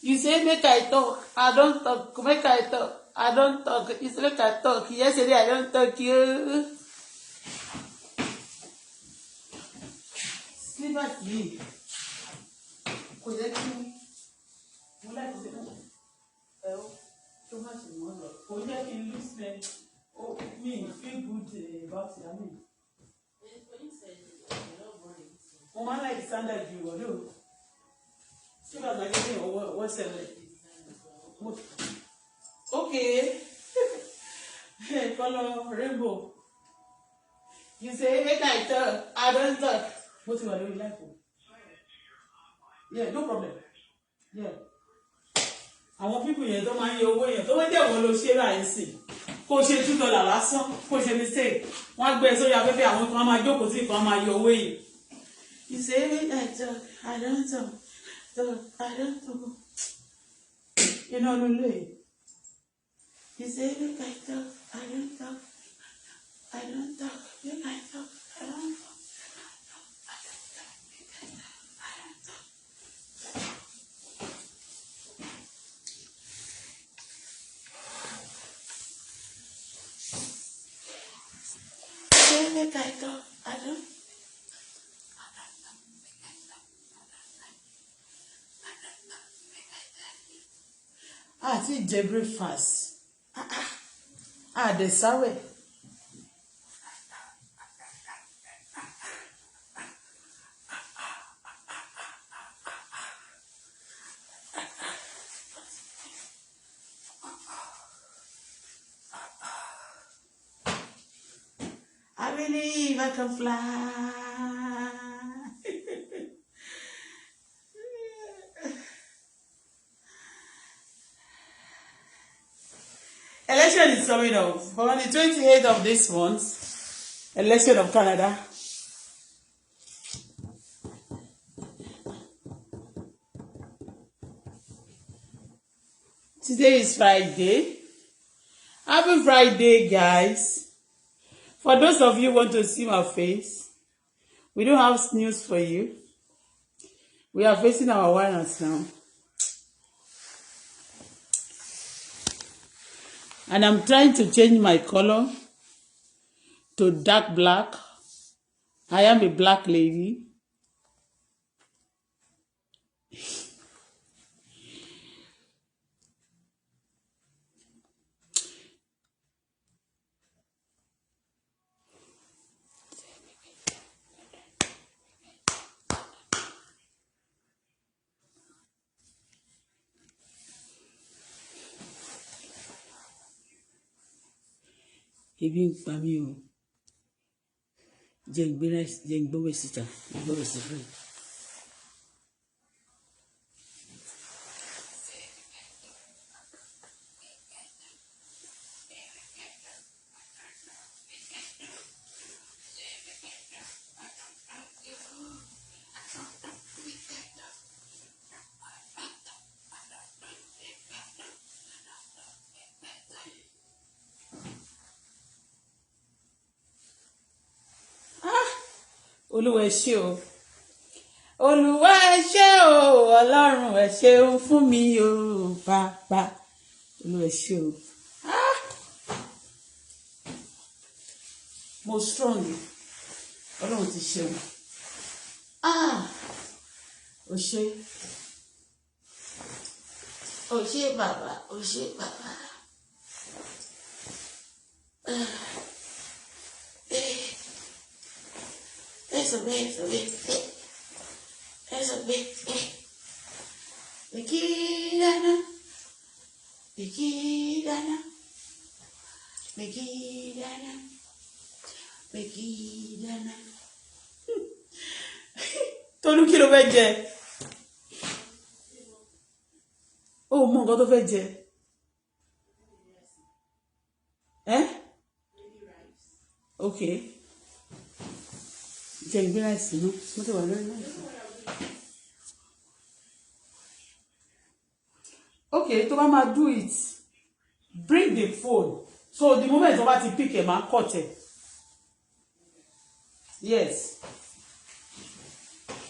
You say make I talk. I don't talk. Make I talk. I don't talk. You say make I talk. Yesterday I don't talk. You. Sleep at me. Kò jẹ́ kí mo láti ṣe mọ́. Too much in one way. Kò jẹ́ kí n lose me. Oh, me feel good about it. I mean. Mo máa ń like standard view ọ̀dọ́. See what I'm getting or what's it? Okay. Follow rainbow. You say make I talk. I don't talk. What you are doing like? Yeah, no problem. Yeah. I want people here don't mind your way. Don't want them to share and see. Kò ṣe $2 lásán. Kò ṣe mistake. Wọ́n gbé so ya pepe àwọn kan máa jókòó sí kan máa your way. You say make I talk. I don't talk. I don't know. You know, no way. You say, look, I talk. I don't talk. I don't talk. Look, I talk. I don't talk. Say, look, I talk. I don't. Àti jẹ breakfast. Dẹ̀ sáwẹ̀. I believe I can fly. Election is coming up. On the 28th of this month, election of Canada. Today is Friday. Happy Friday, guys. For those of you who want to see my face, we don't have news for you. We are facing our winners now. And I'm trying to change my color to dark black. I am a black lady. Ebi ń pa mí o. Jẹ́ ń gbọ́wọ́ síta. Gbọ́wọ́ sí fún mi. Olúwa ẹ ṣé o. Olúwa ẹ ṣé o. Ọlọ́run ẹ ṣeun fún mi o. Bàbá. Olúwa ẹ ṣé o. Mo strong. Ọlọ́run ti ṣeun. O ṣé. O ṣé bàbá. O ṣé bàbá. Eso ve. Megidana. Tolú kí ló fẹ́ jẹ? Ó mọ nǹkan tó fẹ́ jẹ. Okay. Jẹ́ ìgbé láìsí náà. Mo ti wà lórí láìsí. Okay, tó bá máa do it. Bring the phone. So the moment tó bá ti pick ẹ̀ máa cut ẹ̀. Yes.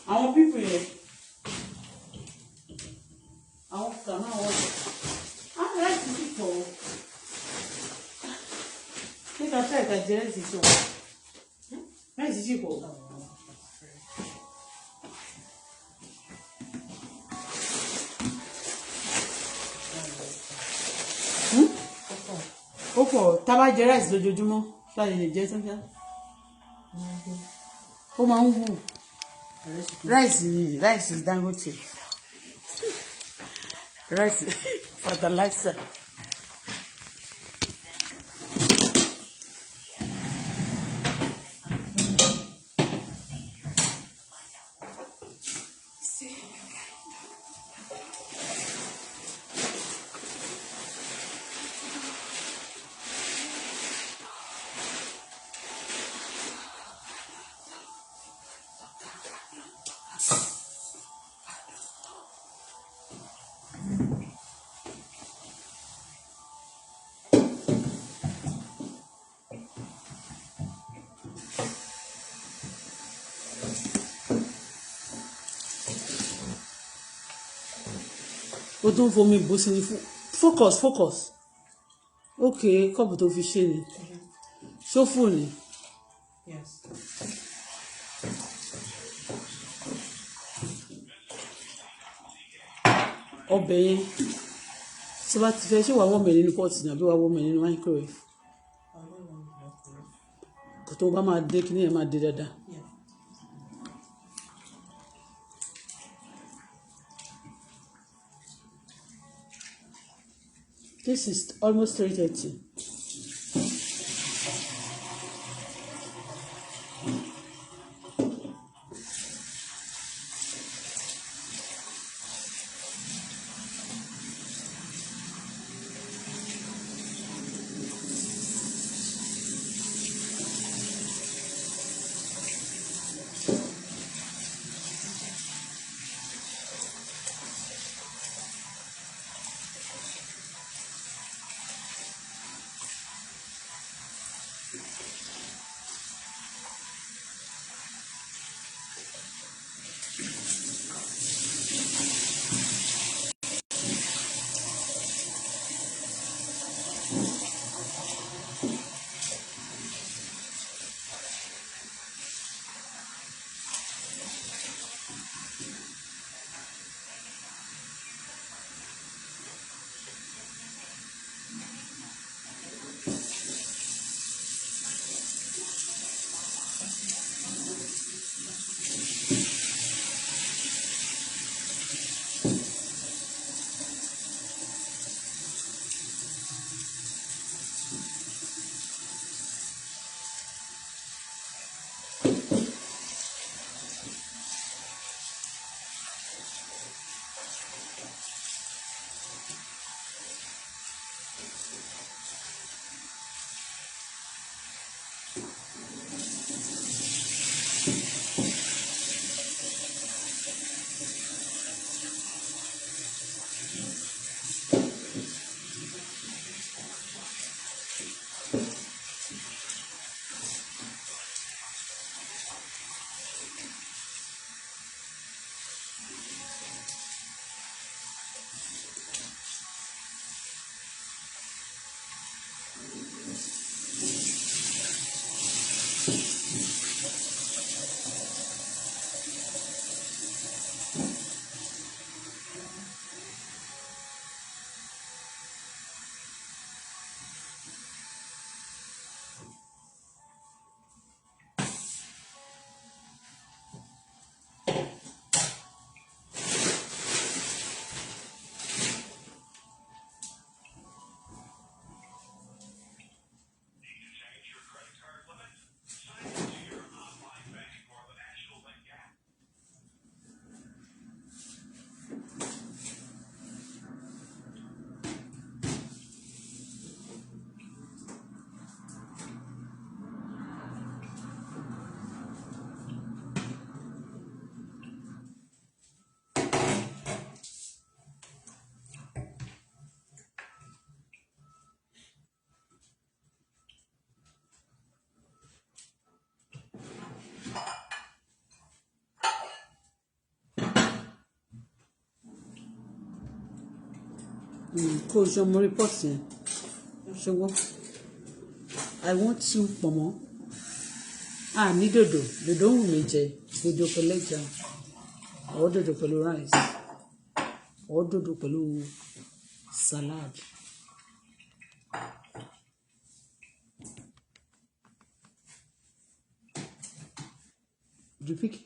Àwọn people yẹn. Àwọn máa tẹ́ ẹ̀ka jẹ́ ẹ̀sìn tó ẹ̀sìn tí kò. Ó pọ̀ tá a bá jẹ rice lójoojúmọ́ láti lè jẹ sọ́jà. Ó máa ń wù. Rice Dangote. Rice fertilizer. O tún fomi bó sí ní focus ok kọ́ọ̀bù tó fi ṣe ni ṣófù ni. Ọbẹ̀ yẹn tí wàá ti fẹ́ ṣé wàá wọ́n mẹ́ nínú pọ́ọ̀tì nàbí wàá wọ́n mẹ́ nínú microwave kò tó bá máa dé kí ni ẹ̀ máa dé dáadáa. This is almost 3:30. kó o ṣe ọmọ rìpọ́ọ̀tì yẹn ṣùgbọ́n I want you pomo. Ní dòdò wù mí jẹ dòdò pẹ̀lú ẹja or dòdò pẹ̀lú rice or dòdò pẹ̀lú salad. Did you pick it?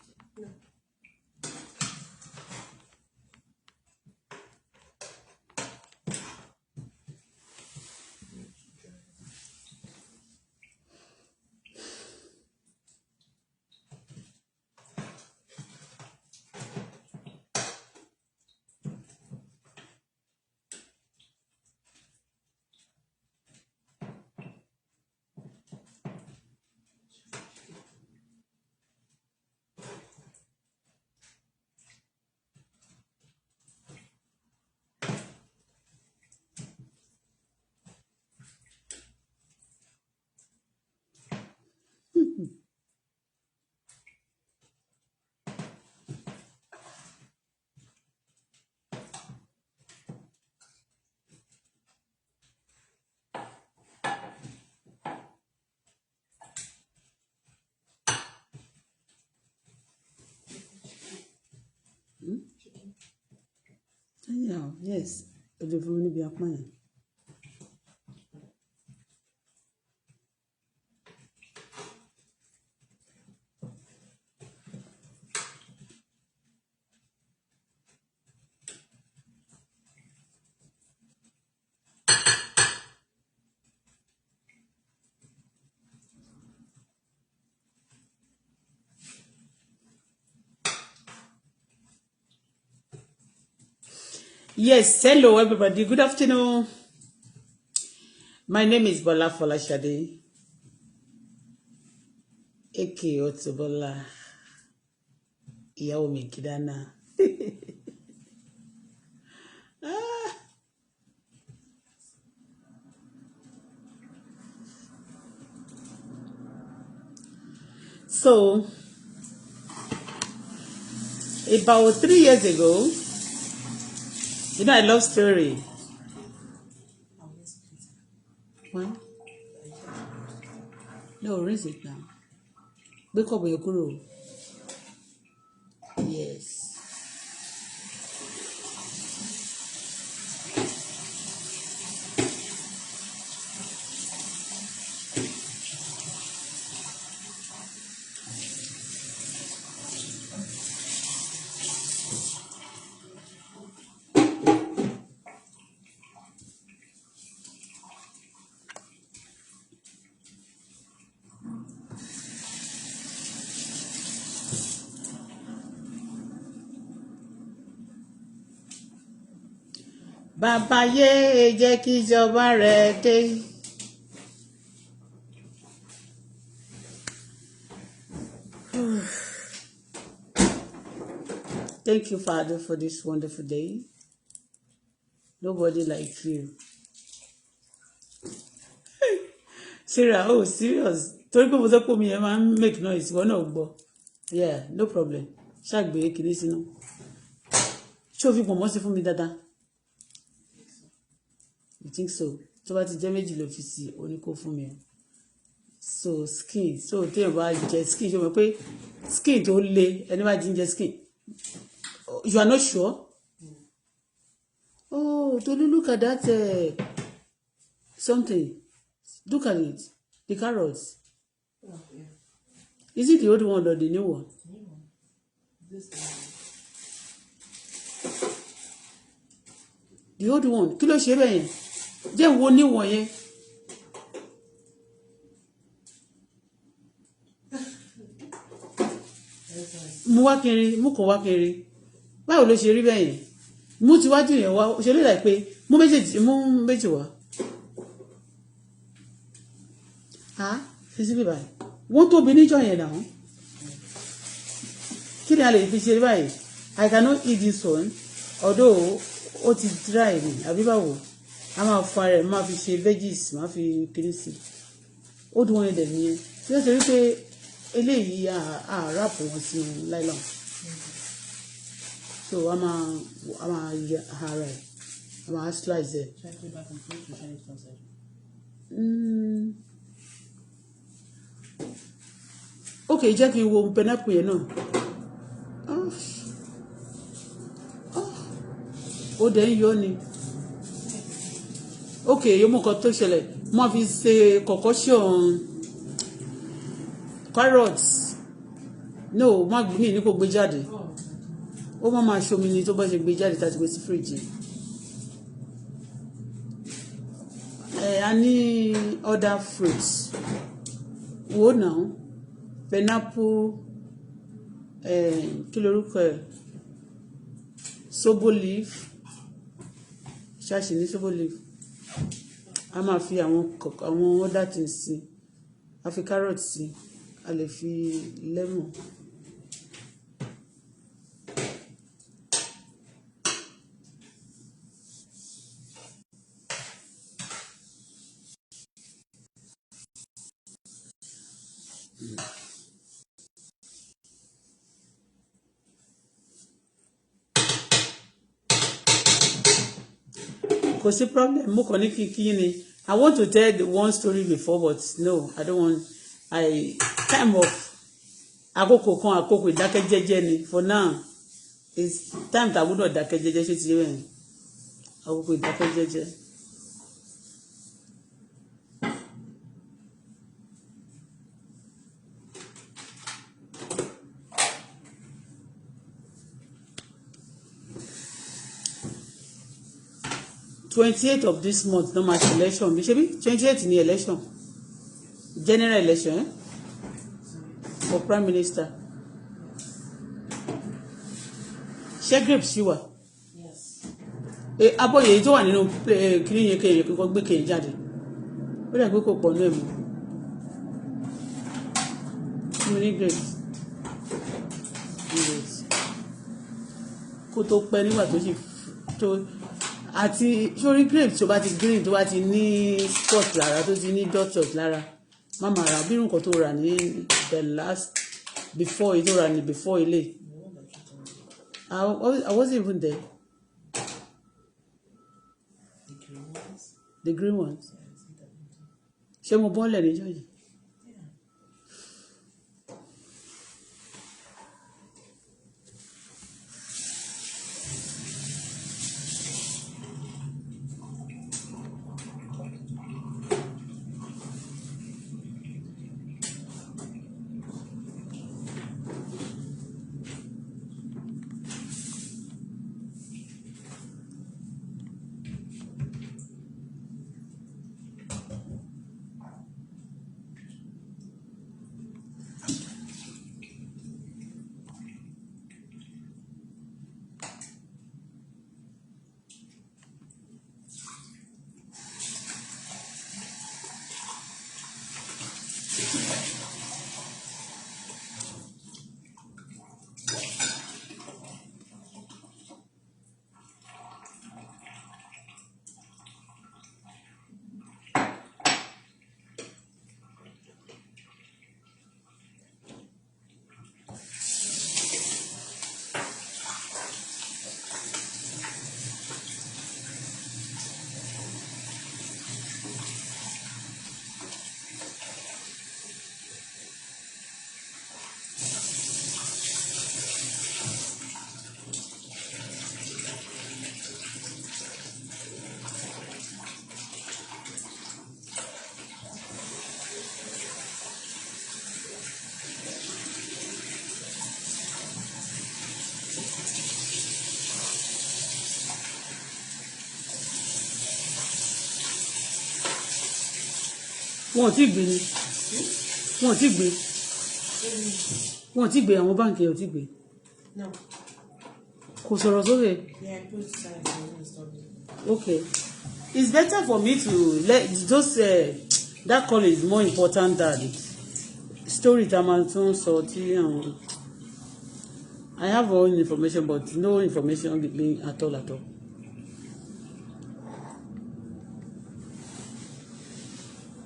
No. Yeah, yes. The food will be a plan. Yes, hello everybody. Good afternoon. My name is Bola Folashade, aka Auto-Bola, ìyàwó mi Kidana. So, about 3 years ago, I love story. One? No, raise it now. Wake up your guru. Yes. Bàbá yé jẹ́ kí ìjọba rẹ̀ dé. Thank you, Father, for this wonderful day. Nobody like you. Sarah, oh, serious. Torí pé mo sọ pé omi yẹn máa ń make noise, wọ́n náà gbọ́. Yeah, no problem. Ṣàgbé kìíní sínú. Ṣé o fi pọ̀nmọ́ sí fún mi dáadáa? You think so? Tó bá ti jẹ́ méjì ló fi sí, o ní kó fún mi. So skin, so téèyàn bá jẹ skin, ṣé o mọ̀ pé skin tó le, ẹni bá jẹ skin. You are not sure? Oh, Tolu, look at that something. Look at it. The carrots. Oh, yeah. Is it the old one or the new one? New one. This one. The old one. Kí ló ṣe bẹ́ẹ̀ yẹn? Jẹ́ wo new one yẹn. Mú wá kiri, mú kàn wá kiri. Báwo ló ṣe rí bẹ́ẹ̀ yẹn? Mú ti wájú yẹn wá. Ṣe ló dà pé mú méjì wá. Fi sí bíbá yìí. Wọ́n tóbi níjọ́ yẹn náà. Kí ni a lè fi ṣe báyìí? I cannot eat this one, although ó ti dry ni, àbí báwo? A máa fa rẹ̀, máa fi ṣe veggies, máa fi kiri sí. Ó dùn wọ́n yẹn dẹ̀ nìyẹn. Tí wọ́n ṣe rí pé eléyìí wrap wọn sínú nylon. So a máa yẹ ara ẹ̀, a máa slice ẹ̀. Okay, jẹ́ kí n wo pineapple yẹn náà. Ó dẹ̀ ń yọ ni. Okay, yóò mú nǹkan tó ṣẹlẹ̀. Mo fi ṣe concoction carrots. No, má gbé mi ní kó gbé jáde. Ó máa ṣomi ni tó bá ṣe gbé jáde tá ti gbé sí fridge. I need other fruits. Wo now? Pineapple, kí lorúkọ ẹ̀? Sobo leaf. Ṣáṣì ní sobo leaf. A máa fi àwọn other things sí. A fi carrot sí. A lè fi lemon. Kò sí problem, mo kàn ní kí ni. I want to tell the one story before, but no, I don't want. Time of àkókò kan àkókò ìdákẹ́jẹ́jẹ́ ni. For now, it's time tá gbọ́dọ̀ dákẹ́jẹ́jẹ́ ṣe ti rẹ̀. Àkókò ìdákẹ́jẹ́jẹ́. "28th of this month, no match election. Bishebi, 28th in the election. General election, for Prime Minister. Ṣé grapes you are? Yes. Abo ye tó wà nínú kini yẹn ke ko gbé ke jáde. Ó dà pé kò pọ̀ nú ẹ̀ mọ́. Mini grapes. Yes. Kó tó pẹ́ nígbà tó ṣe tó àti sórí grapes tó bá ti green tó bá ti ní spot lára tó ti ní dot lára mama ra bí nǹkan tó rà ní the last before tó rà ní before ilé I wasn't even there. The green ones. Ṣé mo bọ́ọ̀lẹ̀ níjọ́ yìí? Wọ́n ti gbé ni. Wọ́n ti gbé. Wọ́n ti gbé àwọn báǹkì ẹ̀ ò ti gbé. No. Kò sọ̀rọ̀ sókè. Yeah, put it aside. Okay. It's better for me to let just that call is more important than story tamatun sọ tí I have all information but no information at all.